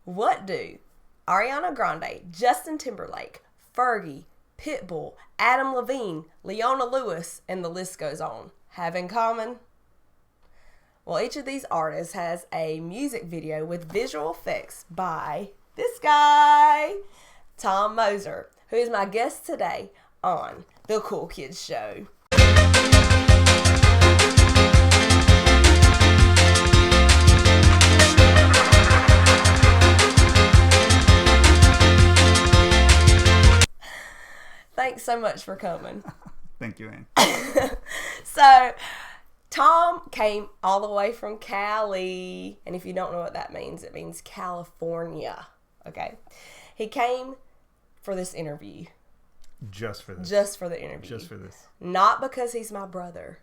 What do Ariana Grande, Justin Timberlake, Fergie, PitBull, Adam Levine, Leona Lewis, and the list goes on have in common? Well, each of these artists has a music video with visual effects by this guy, Tom Moser, who is my guest today on The Cool Kids Show. Thanks so much for coming. Thank you, Anne. So, Tom came all the way from Cali. And if you don't know what that means, it means California. Okay? He came for this interview. Just for this. Just for the interview. Just for this. Not because he's my brother.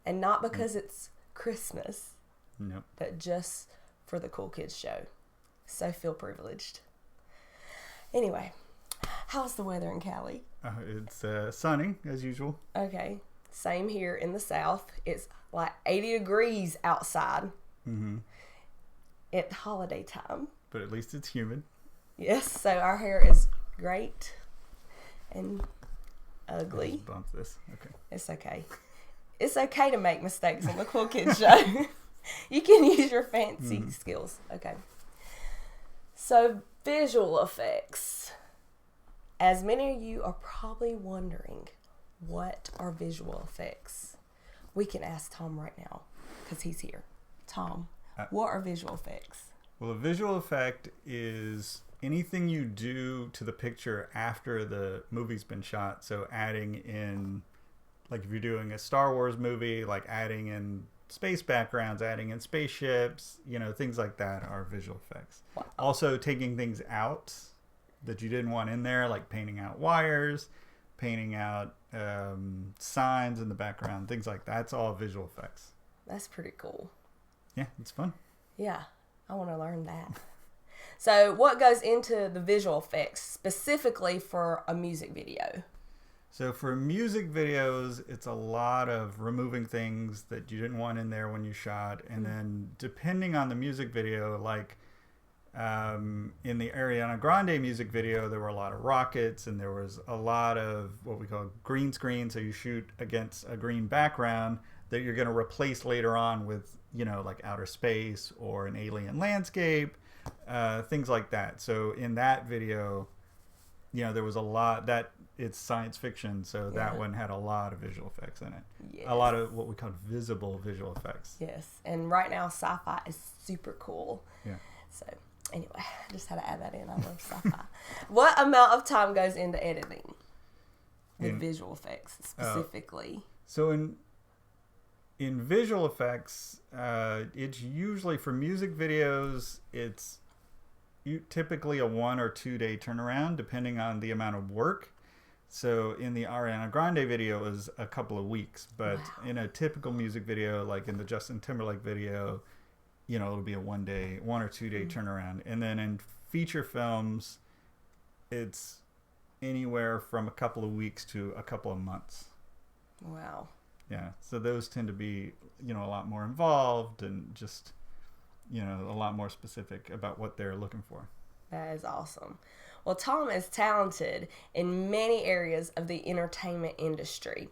And not because it's Christmas. Nope. But just for the Cool Kids Show. So feel privileged. Anyway, how's the weather in Cali? It's sunny, as usual. Okay. Same here in the South. It's like 80 degrees outside. Mm-hmm. At holiday time. But at least it's humid. Yes, so our hair is great and ugly. Just bump this. Okay. It's okay. It's okay to make mistakes on the Cool Kids Show. You can use your fancy skills. Okay. So, visual effects. As many of you are probably wondering, what are visual effects? We can ask Tom right now because he's here. Tom, what are visual effects? Well, a visual effect is anything you do to the picture after the movie's been shot. So adding in, like if you're doing a Star Wars movie, like adding in space backgrounds, adding in spaceships, things like that are visual effects. Wow. Also taking things out that you didn't want in there, like painting out wires, painting out signs in the background, things like that. That's all visual effects. That's pretty cool. Yeah, it's fun. Yeah, I want to learn that. So what goes into the visual effects specifically for a music video? So for music videos, it's a lot of removing things that you didn't want in there when you shot. And then depending on the music video, like in the Ariana Grande music video, there were a lot of rockets and there was a lot of what we call green screen. So you shoot against a green background that you're going to replace later on with, like outer space or an alien landscape, things like that. So in that video, there was a lot that it's science fiction. So that one had a lot of visual effects in it. Yes. A lot of what we call visible visual effects. Yes. And right now sci-fi is super cool. Yeah. So anyway, I just had to add that in. I love sci-fi. What amount of time goes into editing with visual effects specifically? So in visual effects, it's usually for music videos, it's typically a 1 or 2 day turnaround depending on the amount of work. So in the Ariana Grande video, it was a couple of weeks. But in a typical music video, like in the Justin Timberlake video, it'll be a 1 or 2 day turnaround. And then in feature films, it's anywhere from a couple of weeks to a couple of months. Wow. Yeah. So those tend to be, a lot more involved and just, a lot more specific about what they're looking for. That is awesome. Well, Tom is talented in many areas of the entertainment industry.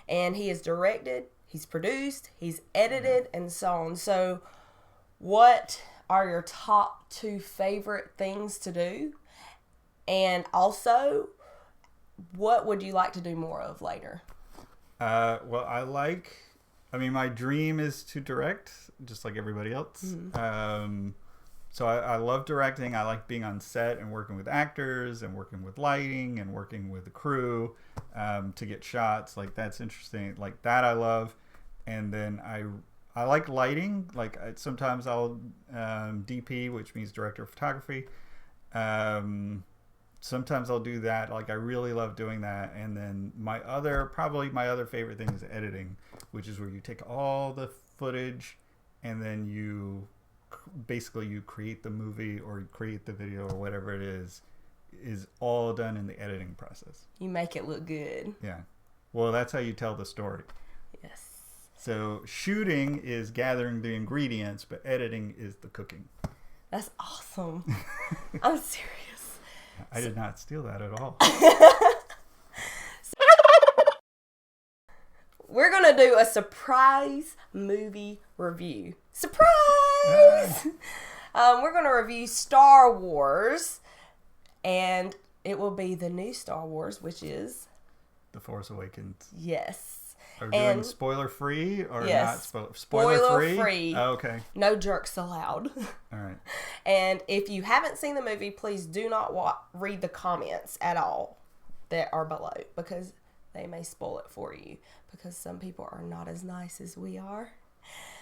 And he has directed, he's produced, he's edited, and so on. So what are your top 2 favorite things to do? And also, what would you like to do more of later? Well, my dream is to direct, just like everybody else. Mm-hmm. So I love directing. I like being on set and working with actors and working with lighting and working with the crew to get shots. Like, that's interesting. Like, that I love. And then I like lighting. Like, sometimes I'll DP, which means director of photography. Sometimes I'll do that. Like, I really love doing that. And then my other favorite thing is editing, which is where you take all the footage and then you create the movie or you create the video or whatever it is all done in the editing process. You make it look good. Yeah. Well, that's how you tell the story. Yes. So shooting is gathering the ingredients, but editing is the cooking. That's awesome. I'm serious. I did not steal that at all. We're going to do a surprise movie review. Surprise! We're going to review Star Wars, and it will be the new Star Wars, which is... The Force Awakens. Yes. Are we doing spoiler-free or yes, not spoiler-free? Spoiler-free. Oh, okay. No jerks allowed. All right. And if you haven't seen the movie, please do not read the comments at all that are below, because they may spoil it for you, because some people are not as nice as we are.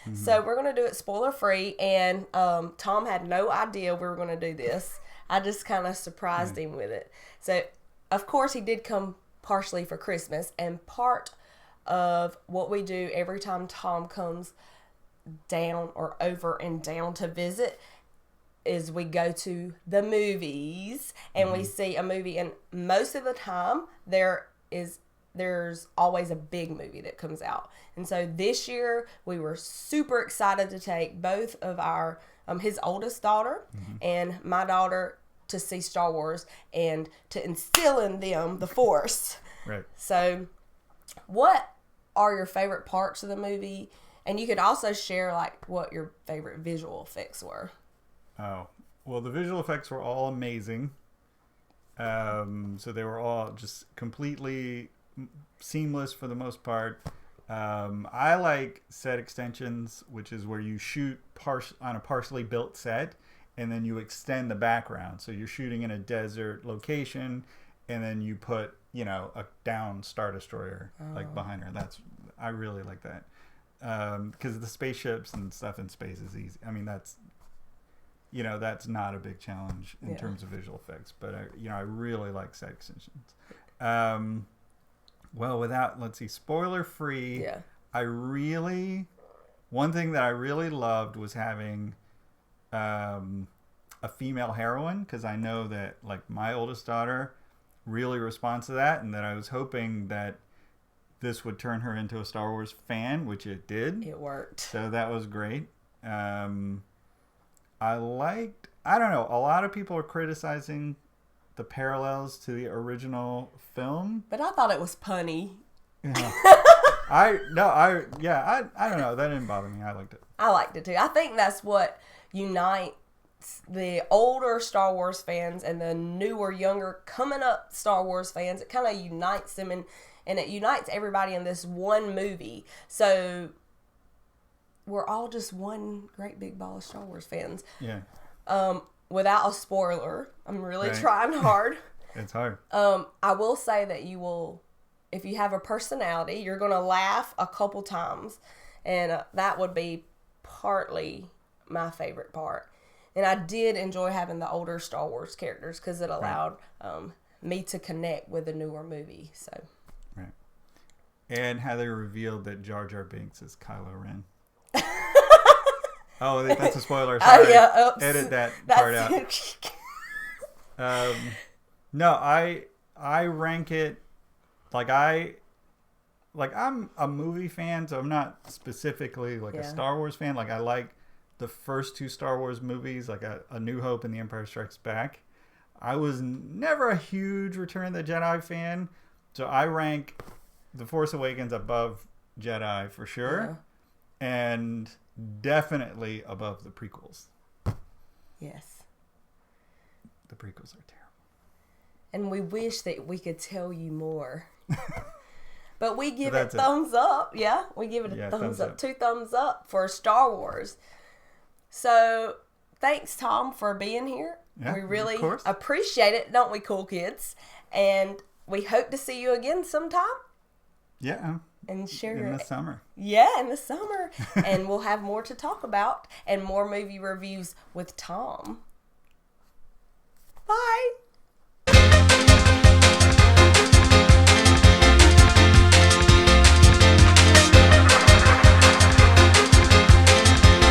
Mm-hmm. So we're going to do it spoiler-free, and Tom had no idea we were going to do this. I just kind of surprised him with it. So, of course, he did come partially for Christmas, and part of what we do every time Tom comes down or over and down to visit is we go to the movies and we see a movie, and most of the time there's always a big movie that comes out. And so this year we were super excited to take both of our his oldest daughter and my daughter to see Star Wars and to instill in them the Force. Right. So what are your favorite parts of the movie? And you could also share like what your favorite visual effects were. Oh, well, the visual effects were all amazing. So they were all just completely seamless for the most part. I like set extensions, which is where you shoot on a partially built set and then you extend the background. So you're shooting in a desert location and then you put, a down Star Destroyer like behind her. I really like that. Because the spaceships and stuff in space is easy. I mean, that's not a big challenge in terms of visual effects, but I really like set extensions. Well, let's see, spoiler free. Yeah. One thing that I really loved was having a female heroine, because I know that like my oldest daughter really responds to that, and that I was hoping that this would turn her into a Star Wars fan, which it did. It worked. So that was great. I don't know, a lot of people are criticizing the parallels to the original film. But I thought it was punny. Yeah. I don't know. That didn't bother me. I liked it. I liked it too. I think that's what unites the older Star Wars fans and the newer, younger, coming up Star Wars fans. It kind of unites them, and it unites everybody in this one movie. So we're all just one great big ball of Star Wars fans. Yeah. Without a spoiler, I'm really trying hard. It's hard. I will say that you will, if you have a personality, you're going to laugh a couple times. And that would be partly my favorite part. And I did enjoy having the older Star Wars characters because it allowed me to connect with the newer movie. So. Right. And how they revealed that Jar Jar Binks is Kylo Ren. Oh, that's a spoiler. Sorry. Oh, yeah. Oops. Edit that part out. No, I rank it I'm a movie fan, so I'm not specifically a Star Wars fan. Like, I like the first two Star Wars movies, like A New Hope and The Empire Strikes Back. I was never a huge Return of the Jedi fan, so I rank The Force Awakens above Jedi for sure, and definitely above the prequels. Yes. The prequels are terrible. And we wish that we could tell you more. But we give it thumbs up. Yeah, we give it a thumbs up. 2 thumbs up for Star Wars. So, thanks, Tom, for being here. Yeah, we really appreciate it, don't we, cool kids? And we hope to see you again sometime. Yeah. And share in the summer. Yeah, in the summer. And we'll have more to talk about and more movie reviews with Tom.